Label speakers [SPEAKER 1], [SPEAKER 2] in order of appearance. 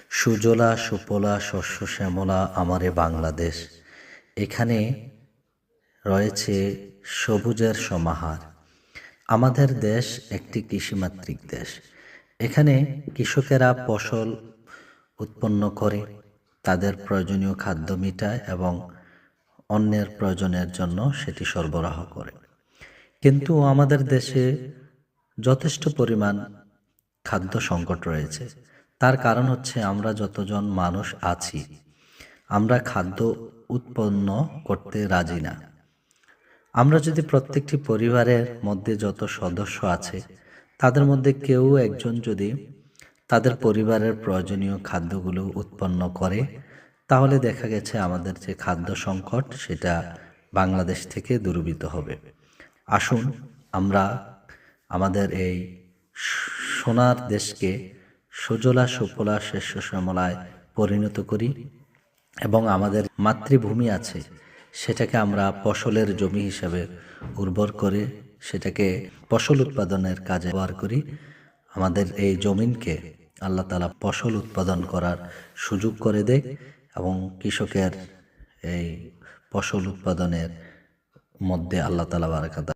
[SPEAKER 1] সুজলা সুফলা শস্য শ্যামলা আমারে বাংলাদেশ। এখানে রয়েছে সবুজের সমাহার। আমাদের দেশ একটি কৃষিমাতৃক দেশ। এখানে কৃষকেরা ফসল উৎপন্ন করে তাদের প্রয়োজনীয় খাদ্য মিটায় এবং অন্যের প্রয়োজনের জন্য সেটি সরবরাহ করে। কিন্তু আমাদের দেশে যথেষ্ট পরিমাণ খাদ্য সংকট রয়েছে। তার কারণ হচ্ছে আমরা যতজন মানুষ আছি, আমরা খাদ্য উৎপন্ন করতে রাজি না। আমরা যদি প্রত্যেকটি পরিবারের মধ্যে যত সদস্য আছে তাদের মধ্যে কেউ একজন যদি তাদের পরিবারের প্রয়োজনীয় খাদ্যগুলো উৎপন্ন করে, তাহলে দেখা গেছে আমাদের যে খাদ্য সংকট সেটা বাংলাদেশ থেকে দূরীভূত হবে। আসুন আমরা আমাদের এই সোনার দেশকে সুজলা সুফলা শস্য শ্যামলায় পরিণত করি এবং আমাদের মাতৃভূমি আছে সেটাকে আমরা ফসলের জমি হিসাবে উর্বর করে সেটাকে ফসল উৎপাদনের কাজে ব্যবহার করি। আমাদের এই জমিনকে আল্লাহ তাআলা ফসল উৎপাদন করার সুযোগ করে দেয় এবং কৃষকের এই ফসল উৎপাদনের মধ্যে আল্লাহ তাআলা বারাকাত